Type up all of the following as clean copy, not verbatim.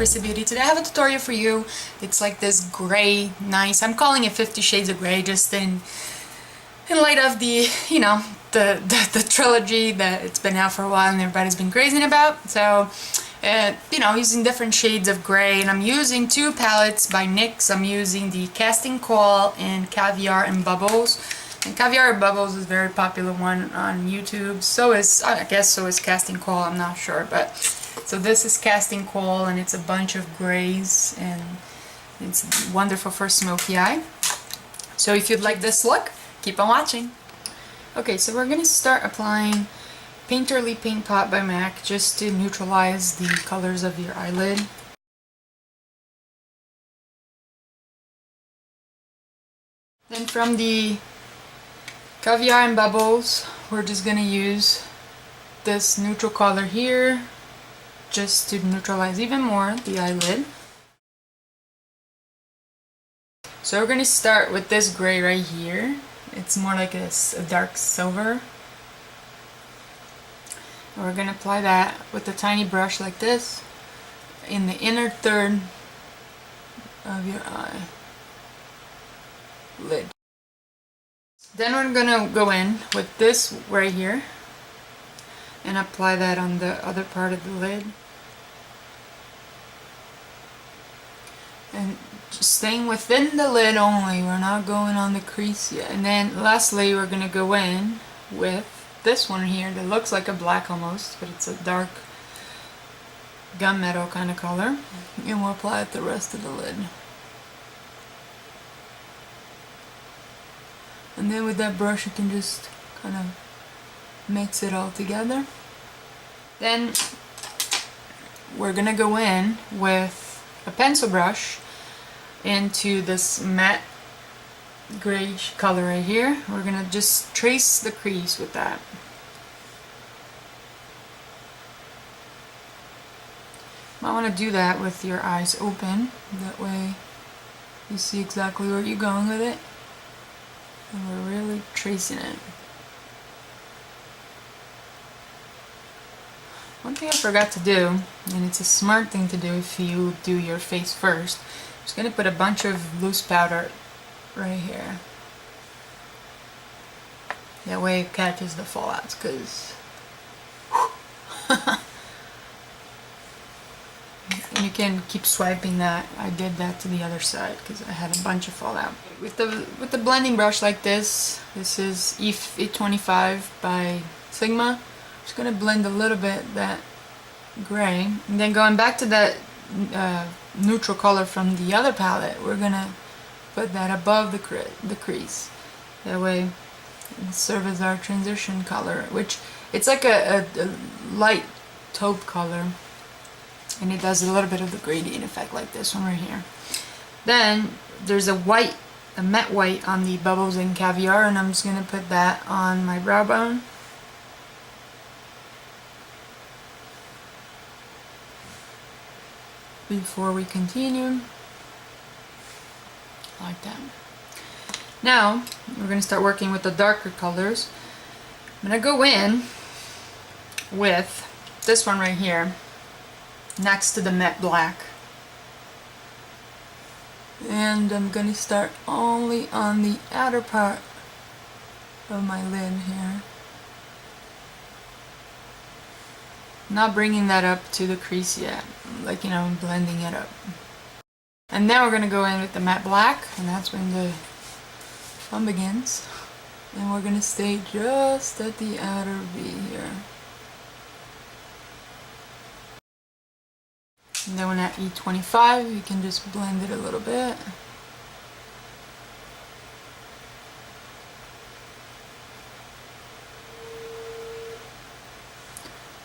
Prissy Beauty. Today I have a tutorial for you. It's like this gray, nice, I'm calling it 50 Shades of Grey, just in light of the, you know, the trilogy that it's been out for a while and everybody's been crazing about. So, you know, using different shades of gray, and I'm using two palettes by NYX. I'm using the Casting Call and Caviar and Bubbles. And Caviar and Bubbles is a very popular one on YouTube. So is, I guess, so is Casting Call. I'm not sure, but so this is Casting Call, and it's a bunch of grays, and it's wonderful for smoky eye. So if you'd like this look, keep on watching. Okay, so we're gonna start applying Painterly Paint Pot by MAC just to neutralize the colors of your eyelid. Then from the Caviar and Bubbles, we're just gonna use this neutral color here just to neutralize even more the eyelid. So we're gonna start with this gray right here. It's more like a dark silver. And we're gonna apply that with a tiny brush like this in the inner third of your eye lid. Then we're gonna go in with this right here and apply that on the other part of the lid. And just staying within the lid only, we're not going on the crease yet. And then lastly, we're gonna go in with this one here that looks like a black almost, but it's a dark gunmetal kind of color. And we'll apply it the rest of the lid. And then with that brush you can just kind of mix it all together. Then we're gonna go in with a pencil brush into this matte grayish color right here. We're gonna just trace the crease with that. You might want to do that with your eyes open, that way you see exactly where you're going with it. And we're really tracing it. One thing I forgot to do, and it's a smart thing to do if you do your face first, I'm just going to put a bunch of loose powder right here. That way it catches the fallouts, because and you can keep swiping that. I did that to the other side because I had a bunch of fallout. With the blending brush like this is E25 by Sigma. I'm just going to blend a little bit that gray, and then going back to that neutral color from the other palette, we're going to put that above the crease. That way it serves as our transition color, which it's like a light taupe color, and it does a little bit of the gradient effect like this one right here. Then there's a matte white on the Bubbles and Caviar, and I'm just going to put that on my brow bone. Before we continue, like that. Now we're going to start working with the darker colors. I'm going to go in with this one right here next to the matte black, and I'm going to start only on the outer part of my lid here, not bringing that up to the crease yet, like, you know, blending it up. And then we're going to go in with the matte black, and that's when the fun begins. And we're going to stay just at the outer V here. And then when at E25, you can just blend it a little bit.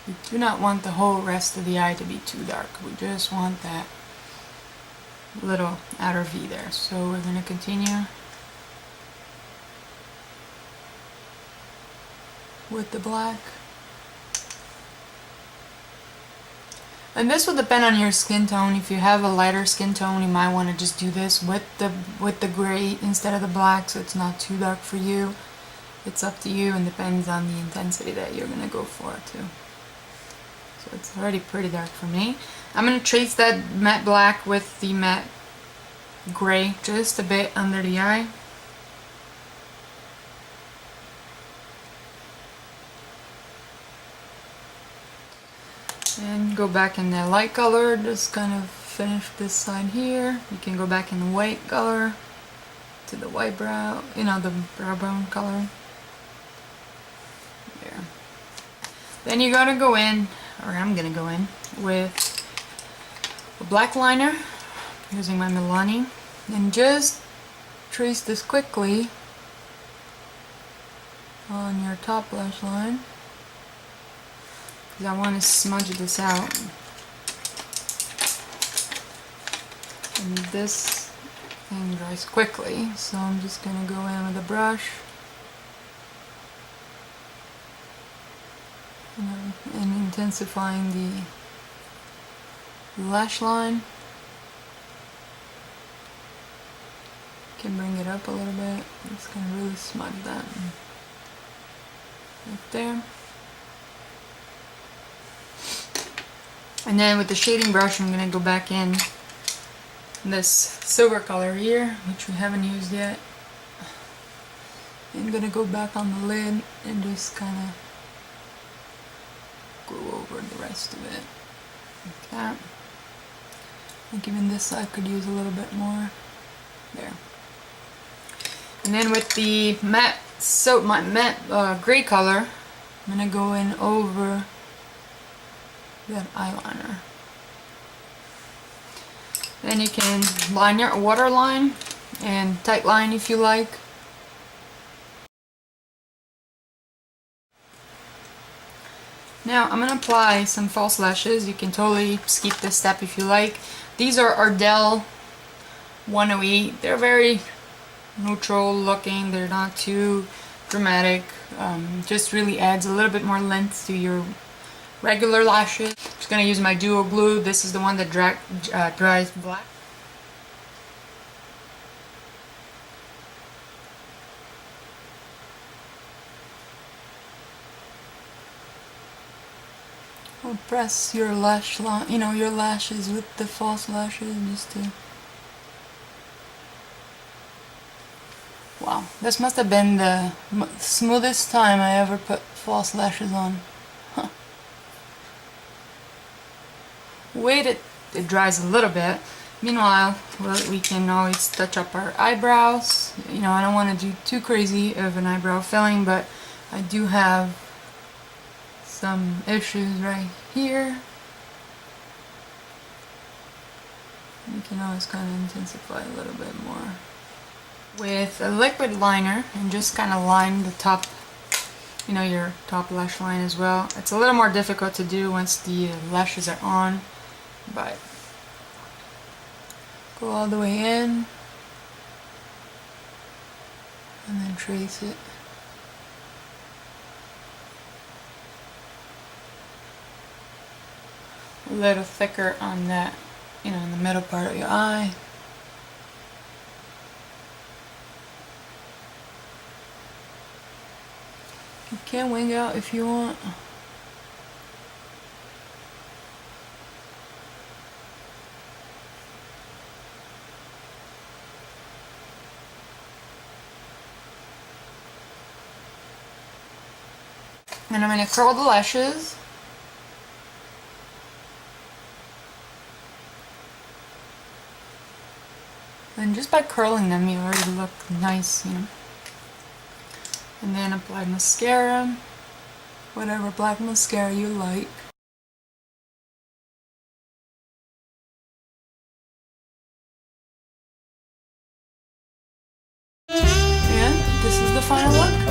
We do not want the whole rest of the eye to be too dark. We just want that little outer V there. So we're going to continue with the black. And this will depend on your skin tone. If you have a lighter skin tone, you might want to just do this with the gray instead of the black, so it's not too dark for you. It's up to you and depends on the intensity that you're going to go for too. so it's already pretty dark for me. I'm going to trace that matte black with the matte gray just a bit under the eye. And go back in the light color, just kind of finish this side here. You can go back in the white color to the white brow, you know, the brow bone color. There. Then you gotta go in, or I'm gonna go in, with a black liner using my Milani, and just trace this quickly on your top lash line. I want to smudge this out, and this thing dries quickly, so I'm just going to go in with a brush and intensifying the lash line. Can bring it up a little bit. I'm just going to really smudge that right there. And then with the shading brush, I'm going to go back in this silver color here, which we haven't used yet. I'm going to go back on the lid and just kind of go over the rest of it like that. I think even this side could use a little bit more. There. And then with the matte gray color, I'm going to go in over that eyeliner. Then you can line your waterline and tight line if you like. Now I'm going to apply some false lashes. You can totally skip this step if you like. These are Ardell 108. They're very neutral looking. They're not too dramatic. Just really adds a little bit more length to your regular lashes. Just gonna use my duo glue. This is the one that dries black. Or press your lash line, you know, your lashes with the false lashes just to. Wow, this must have been the smoothest time I ever put false lashes on. Huh. Wait, it dries a little bit. Meanwhile, we can always touch up our eyebrows. You know, I don't want to do too crazy of an eyebrow filling, but I do have some issues right here. You can always kind of intensify a little bit more with a liquid liner and just kind of line the top, you know, your top lash line as well. It's a little more difficult to do once the lashes are on, but go all the way in and then trace it. A little thicker on that, you know, in the middle part of your eye. You can wing out if you want. And I'm going to curl the lashes. And just by curling them, you already look nice, you know. And then apply mascara, whatever black mascara you like. And this is the final look.